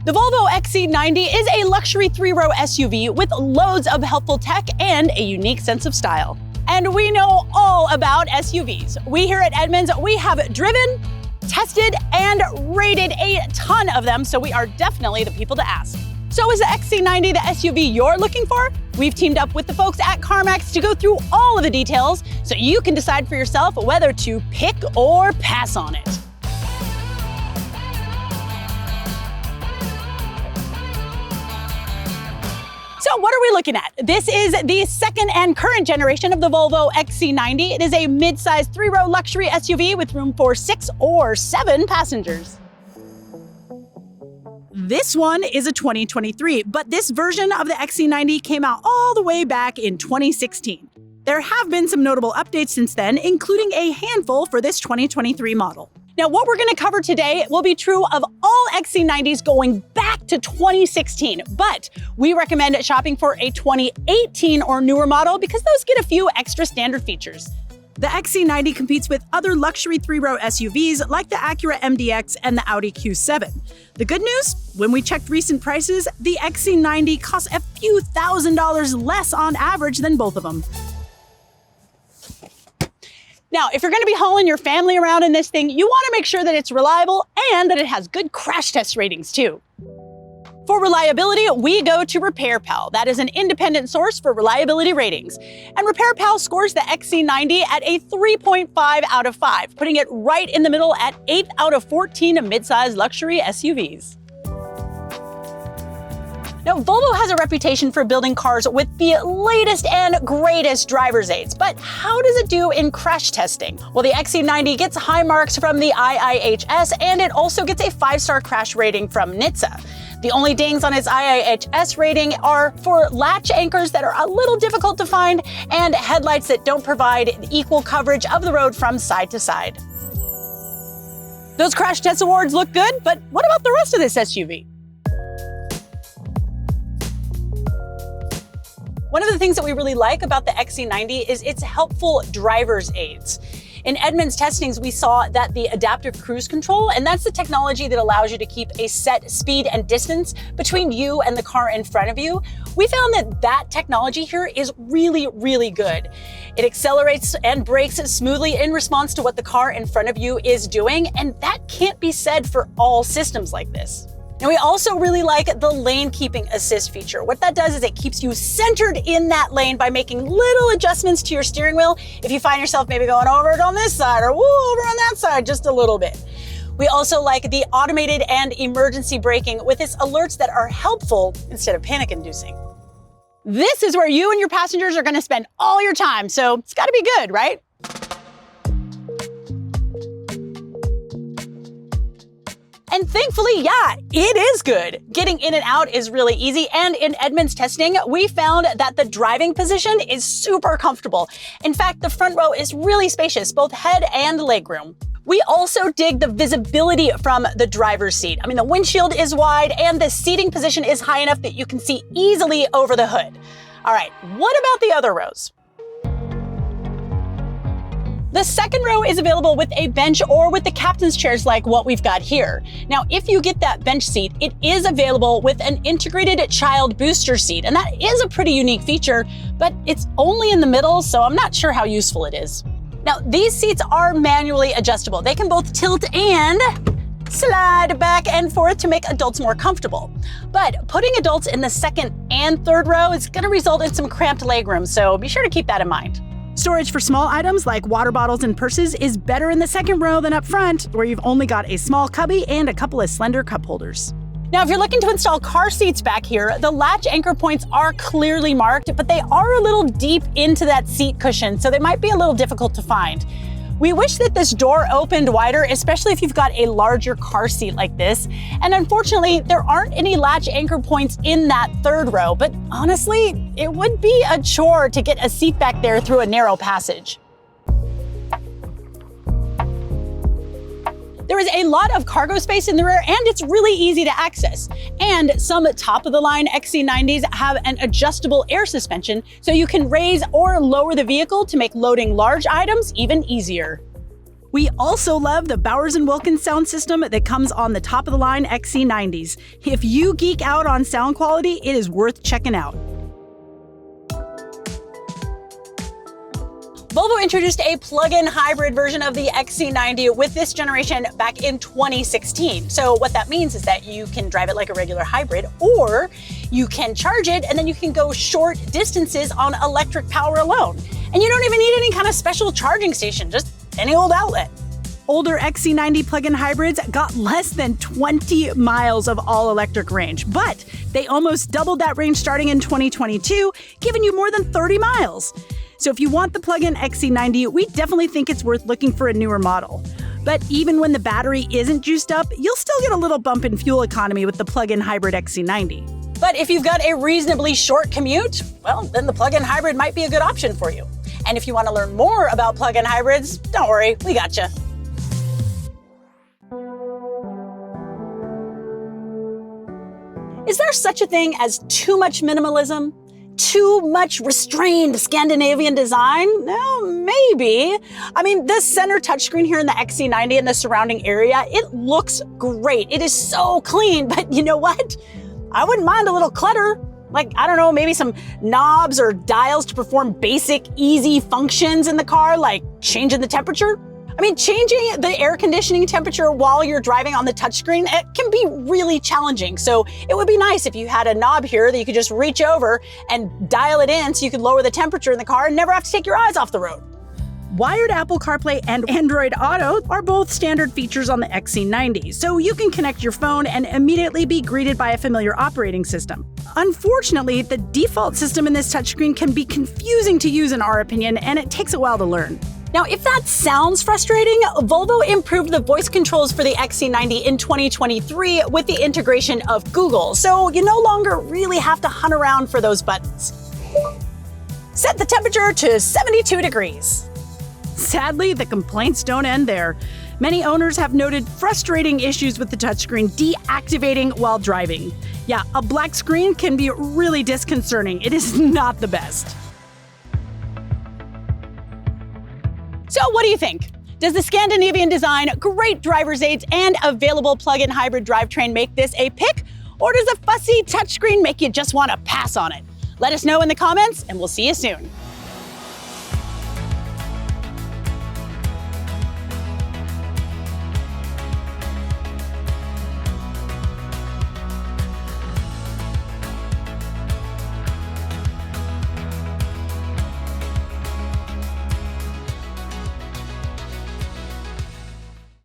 The Volvo XC90 is a luxury 3-row SUV with loads of helpful tech and a unique sense of style. And we know all about SUVs. We here at Edmunds, we have driven, tested, and rated a ton of them, so we are definitely the people to ask. So is the XC90 the SUV you're looking for? We've teamed up with the folks at CarMax to go through all of the details so you can decide for yourself whether to pick or pass on it. So what are we looking at? This is the second and current generation of the Volvo XC90. It is a mid-size 3-row luxury SUV with room for 6 or 7 passengers. This one is a 2023, but this version of the XC90 came out all the way back in 2016. There have been some notable updates since then, including a handful for this 2023 model. Now, what we're going to cover today will be true of all XC90s going back to 2016, but we recommend shopping for a 2018 or newer model because those get a few extra standard features. The XC90 competes with other luxury 3-row SUVs like the Acura MDX and the Audi Q7. The good news? When we checked recent prices, the XC90 costs a few $1,000s less on average than both of them. Now, if you're going to be hauling your family around in this thing, you want to make sure that it's reliable and that it has good crash test ratings too. For reliability, we go to RepairPal. That is an independent source for reliability ratings. And RepairPal scores the XC90 at a 3.5 out of 5, putting it right in the middle at 8 out of 14 mid-size luxury SUVs. Now, Volvo has a reputation for building cars with the latest and greatest driver's aids, but how does it do in crash testing? Well, the XC90 gets high marks from the IIHS, and it also gets a 5-star crash rating from NHTSA. The only dings on its IIHS rating are for latch anchors that are a little difficult to find and headlights that don't provide equal coverage of the road from side to side. Those crash test awards look good, but what about the rest of this SUV? One of the things that we really like about the XC90 is its helpful driver's aids. In Edmunds testings, we saw that the adaptive cruise control, and that's the technology that allows you to keep a set speed and distance between you and the car in front of you. We found that that technology here is really, really good. It accelerates and brakes smoothly in response to what the car in front of you is doing, and that can't be said for all systems like this. And we also really like the lane keeping assist feature. What that does is it keeps you centered in that lane by making little adjustments to your steering wheel if you find yourself maybe going over it on this side or over on that side just a little bit. We also like the automated and emergency braking with its alerts that are helpful instead of panic-inducing. This is where you and your passengers are going to spend all your time, so it's got to be good, right? And thankfully, yeah, it is good. Getting in and out is really easy, and in Edmunds testing, we found that the driving position is super comfortable. In fact, the front row is really spacious, both head and legroom. We also dig the visibility from the driver's seat. I mean, the windshield is wide and the seating position is high enough that you can see easily over the hood. All right, what about the other rows? The second row is available with a bench or with the captain's chairs like what we've got here. Now, if you get that bench seat, it is available with an integrated child booster seat, and that is a pretty unique feature, but it's only in the middle, so I'm not sure how useful it is. Now, these seats are manually adjustable. They can both tilt and slide back and forth to make adults more comfortable. But putting adults in the second and third row is going to result in some cramped legroom, so be sure to keep that in mind. Storage for small items like water bottles and purses is better in the second row than up front, where you've only got a small cubby and a couple of slender cup holders. Now, if you're looking to install car seats back here, the latch anchor points are clearly marked, but they are a little deep into that seat cushion, so they might be a little difficult to find. We wish that this door opened wider, especially if you've got a larger car seat like this. And unfortunately, there aren't any latch anchor points in that third row, but honestly, it would be a chore to get a seat back there through a narrow passage. There is a lot of cargo space in the rear, and it's really easy to access. And some top-of-the-line XC90s have an adjustable air suspension, so you can raise or lower the vehicle to make loading large items even easier. We also love the Bowers & Wilkins sound system that comes on the top-of-the-line XC90s. If you geek out on sound quality, it is worth checking out. Volvo introduced a plug-in hybrid version of the XC90 with this generation back in 2016. So what that means is that you can drive it like a regular hybrid, or you can charge it and then you can go short distances on electric power alone. And you don't even need any kind of special charging station, just any old outlet. Older XC90 plug-in hybrids got less than 20 miles of all-electric range, but they almost doubled that range starting in 2022, giving you more than 30 miles. So if you want the plug-in XC90, we definitely think it's worth looking for a newer model. But even when the battery isn't juiced up, you'll still get a little bump in fuel economy with the plug-in hybrid XC90. But if you've got a reasonably short commute, well, then the plug-in hybrid might be a good option for you. And if you want to learn more about plug-in hybrids, don't worry, we gotcha. Is there such a thing as too much minimalism? Too much restrained Scandinavian design? No, maybe. I mean, this center touchscreen here in the XC90 and the surrounding area, it looks great. It is so clean, but you know what? I wouldn't mind a little clutter. Like, I don't know, maybe some knobs or dials to perform basic, easy functions in the car, like changing the temperature. I mean, changing the air conditioning temperature while you're driving on the touchscreen, it can be really challenging. So it would be nice if you had a knob here that you could just reach over and dial it in so you could lower the temperature in the car and never have to take your eyes off the road. Wired Apple CarPlay and Android Auto are both standard features on the XC90, so you can connect your phone and immediately be greeted by a familiar operating system. Unfortunately, the default system in this touchscreen can be confusing to use in our opinion, and it takes a while to learn. Now, if that sounds frustrating, Volvo improved the voice controls for the XC90 in 2023 with the integration of Google, so you no longer really have to hunt around for those buttons. Set the temperature to 72 degrees. Sadly, the complaints don't end there. Many owners have noted frustrating issues with the touchscreen deactivating while driving. Yeah, a black screen can be really disconcerting. It is not the best. So what do you think? Does the Scandinavian design, great driver's aids, and available plug-in hybrid drivetrain make this a pick? Or does a fussy touchscreen make you just want to pass on it? Let us know in the comments, and we'll see you soon.